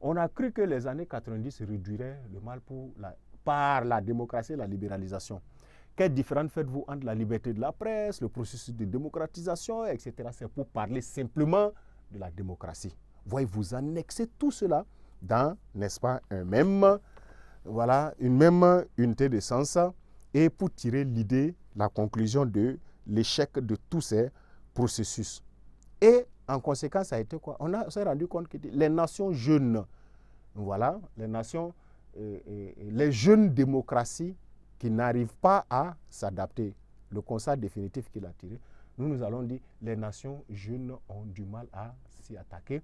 On a cru que les années 90 réduiraient le mal par la démocratie et la libéralisation. Quelle différence faites-vous entre la liberté de la presse, le processus de démocratisation, etc. C'est pour parler simplement de la démocratie. Voyez, vous annexez tout cela dans, n'est-ce pas, une même unité de sens et pour tirer l'idée, la conclusion de l'échec de tous ces processus. Et en conséquence, ça a été quoi? On s'est rendu compte que les nations jeunes, voilà, les jeunes démocraties qui n'arrivent pas à s'adapter, le constat définitif qu'il a tiré, nous allons dire les nations jeunes ont du mal à s'y attaquer.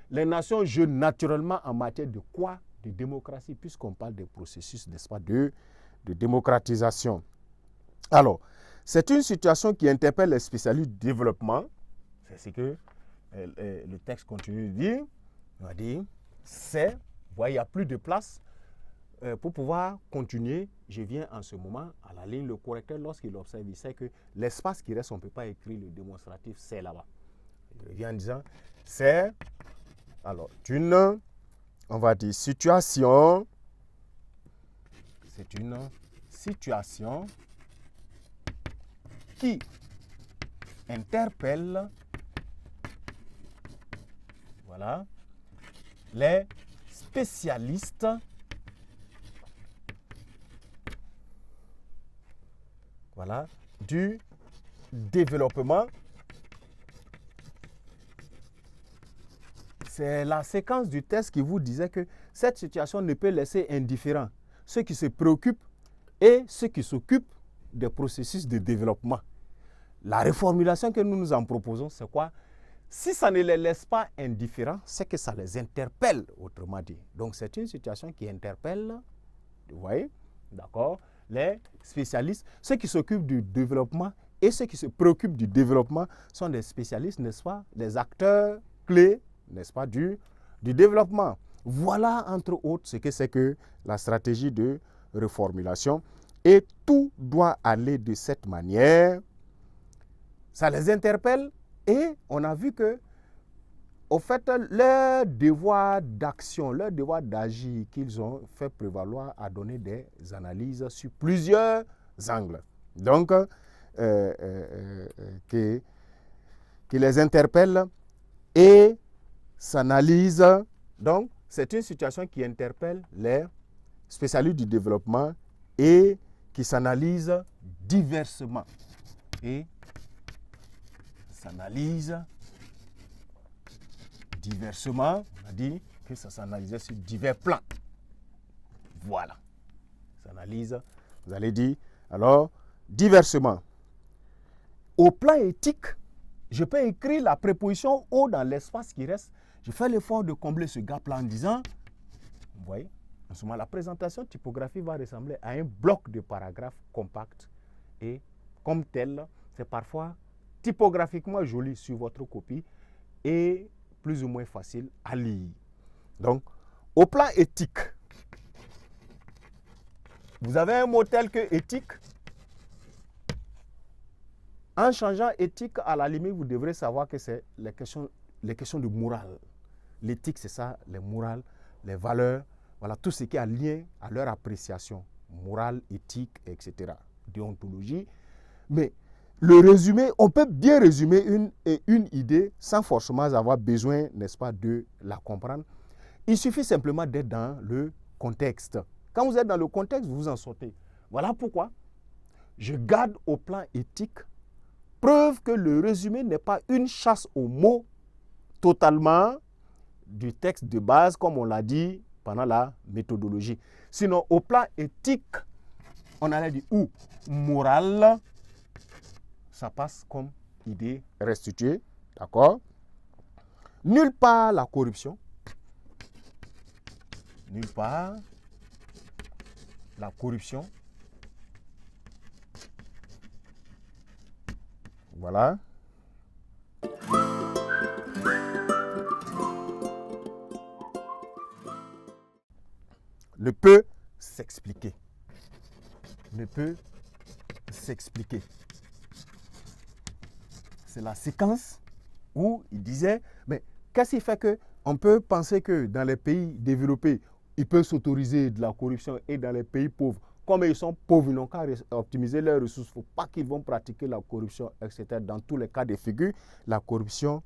Les nations jeunes, naturellement, en matière de quoi? De démocratie, puisqu'on parle des processus, n'est-ce pas, de démocratisation. Alors, c'est une situation qui interpelle les spécialistes du développement. C'est ce que le texte continue de dire. On va dire, il n'y a plus de place pour pouvoir continuer. Je viens en ce moment à la ligne. Le correcteur, lorsqu'il observe, il sait que l'espace qui reste, on ne peut pas écrire le démonstratif, c'est là-bas. Il vient en disant, c'est une, on va dire, situation. C'est une situation qui interpelle, voilà, les spécialistes du développement. C'est la séquence du texte qui vous disait que cette situation ne peut laisser indifférents ceux qui se préoccupent et ceux qui s'occupent des processus de développement. La reformulation que nous nous en proposons, c'est quoi? Si ça ne les laisse pas indifférents, c'est que ça les interpelle, autrement dit. Donc, c'est une situation qui interpelle, vous voyez, d'accord, les spécialistes. Ceux qui s'occupent du développement et ceux qui se préoccupent du développement sont des spécialistes, n'est-ce pas, des acteurs clés, n'est-ce pas, du développement. Voilà, entre autres, ce que c'est que la stratégie de reformulation. Et tout doit aller de cette manière. Ça les interpelle et on a vu que, au fait, leur devoir d'action, leur devoir d'agir qu'ils ont fait prévaloir a donné des analyses sur plusieurs angles. Donc, qui les interpelle et s'analyse. Donc, c'est une situation qui interpelle les spécialistes du développement et qui s'analyse diversement. Et s'analyse diversement, on a dit que ça s'analysait sur divers plans. Voilà. S'analyse, vous allez dire, alors, diversement. Au plan éthique, je peux écrire la préposition « au » dans l'espace qui reste. Je fais l'effort de combler ce gap-là en disant, vous voyez, en ce moment, la présentation typographique va ressembler à un bloc de paragraphes compact. Et comme tel, c'est parfois typographiquement joli sur votre copie et plus ou moins facile à lire. Donc, au plan éthique, vous avez un mot tel que éthique. En changeant éthique, à la limite, vous devrez savoir que c'est les questions de morale. L'éthique, c'est ça, les morales, les valeurs, voilà, tout ce qui est lié à leur appréciation. Morale, éthique, etc. Déontologie. Mais le résumé, on peut bien résumer une idée sans forcément avoir besoin, n'est-ce pas, de la comprendre. Il suffit simplement d'être dans le contexte. Quand vous êtes dans le contexte, vous vous en sortez. Voilà pourquoi je garde au plan éthique, preuve que le résumé n'est pas une chasse aux mots totalement du texte de base, comme on l'a dit pendant la méthodologie. Sinon, au plan éthique, on allait dire ou moral, ça passe comme idée restituée, d'accord? Nulle part la corruption, nulle part la corruption, voilà. Ne peut s'expliquer. Ne peut s'expliquer. C'est la séquence où il disait, mais qu'est-ce qui fait que on peut penser que dans les pays développés, ils peuvent s'autoriser de la corruption et dans les pays pauvres, comme ils sont pauvres, ils n'ont qu'à optimiser leurs ressources. Il ne faut pas qu'ils vont pratiquer la corruption, etc. Dans tous les cas de figure, la corruption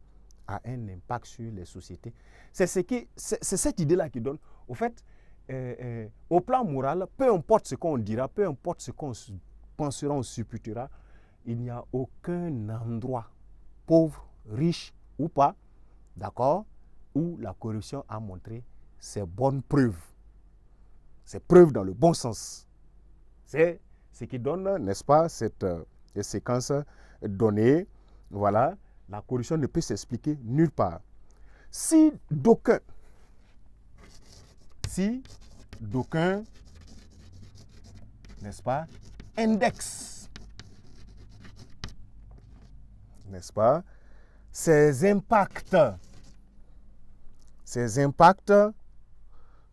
a un impact sur les sociétés. C'est cette idée-là qui donne, au fait, au plan moral, peu importe ce qu'on dira, peu importe ce qu'on pensera, on supputera, il n'y a aucun endroit, pauvre, riche ou pas, d'accord, où la corruption a montré ses bonnes preuves. Ses preuves dans le bon sens. C'est ce qui donne, n'est-ce pas, cette séquence donnée. Voilà, la corruption ne peut s'expliquer nulle part. Si d'aucuns, n'est-ce pas, index, n'est-ce pas, ces impacts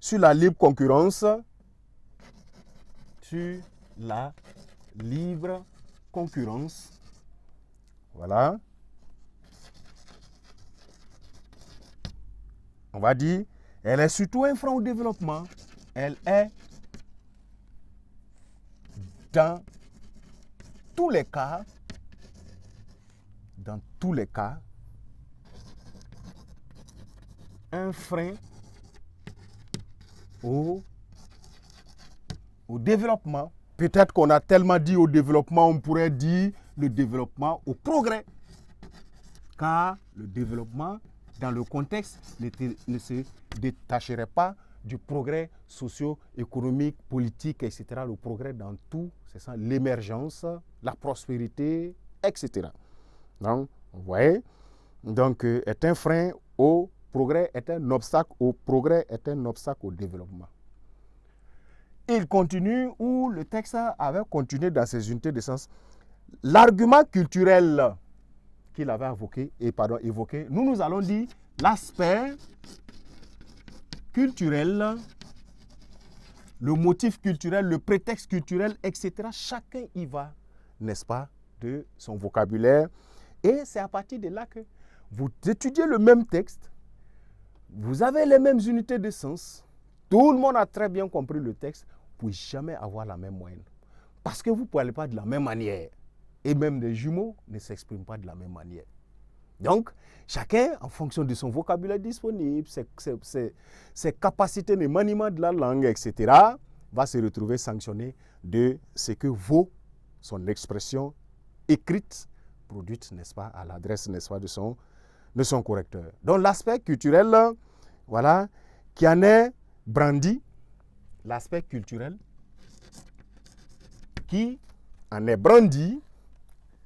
sur la libre concurrence, voilà, on va dire, elle est surtout un frein au développement. Elle est dans tous les cas, un frein au développement. Peut-être qu'on a tellement dit au développement, on pourrait dire le développement au progrès. Car le développement, dans le contexte, ne se détacherait pas du progrès socio-économique, politique, etc. Le progrès dans tout, c'est ça, l'émergence, la prospérité, etc. Donc, vous voyez, donc, est un frein au progrès, est un obstacle au progrès, est un obstacle au développement. Il continue, où le texte avait continué dans ses unités de sens. L'argument culturel qu'il avait évoqué, nous allons dire l'aspect culturel, le motif culturel, le prétexte culturel, etc. Chacun y va, n'est-ce pas, de son vocabulaire. Et c'est à partir de là que vous étudiez le même texte, vous avez les mêmes unités de sens, tout le monde a très bien compris le texte, vous ne pouvez jamais avoir la même moyenne. Parce que vous ne parlez pas de la même manière. Et même les jumeaux ne s'expriment pas de la même manière. Donc, chacun, en fonction de son vocabulaire disponible, ses capacités de maniement de la langue, etc., va se retrouver sanctionné de ce que vaut son expression écrite, produite, n'est-ce pas, à l'adresse, n'est-ce pas, de son correcteur. Donc, l'aspect culturel, voilà, qui en est brandi, l'aspect culturel qui en est brandi,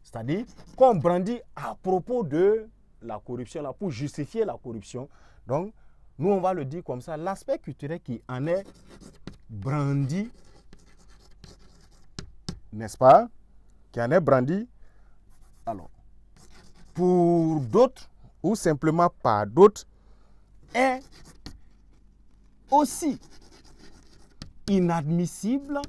c'est-à-dire qu'on brandit à propos de la corruption, là, pour justifier la corruption. Donc, nous, on va le dire comme ça, l'aspect culturel qui en est brandi, n'est-ce pas, qui en est brandi, alors, pour d'autres, ou simplement par d'autres, est aussi inadmissible,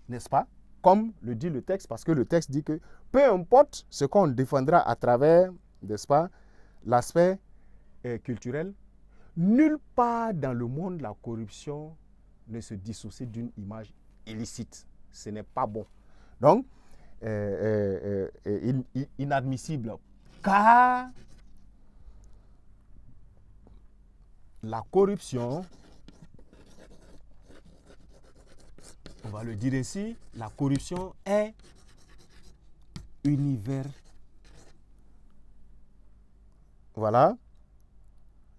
n'est-ce pas? Comme le dit le texte, parce que le texte dit que peu importe ce qu'on défendra à travers, n'est-ce pas, l'aspect culturel, nulle part dans le monde la corruption ne se dissocie d'une image illicite. Ce n'est pas bon. Donc, inadmissible. Car la corruption, on va le dire ici, la corruption est universelle. Voilà.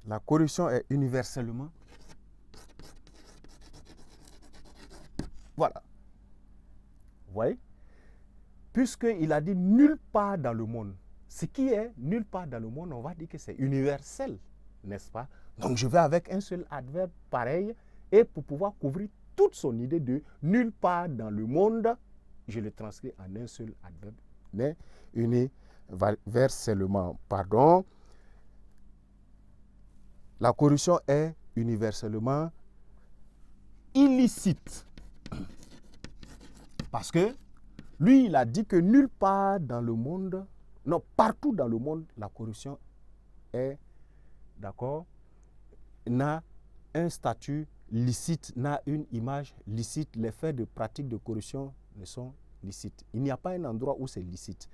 La corruption est universellement. Voilà. Vous voyez? Puisqu'il a dit nulle part dans le monde. Ce qui est nulle part dans le monde, on va dire que c'est universel, n'est-ce pas? Donc je vais avec un seul adverbe pareil et pour pouvoir couvrir toute son idée de nulle part dans le monde, je le transcris en un seul adverbe, mais universellement. Pardon. La corruption est universellement illicite. Parce que lui, il a dit que nulle part dans le monde, Non, partout dans le monde, la corruption est, d'accord, n'a un statut licite, n'a une image licite. Les faits de pratique de corruption ne sont licites. Il n'y a pas un endroit où c'est licite.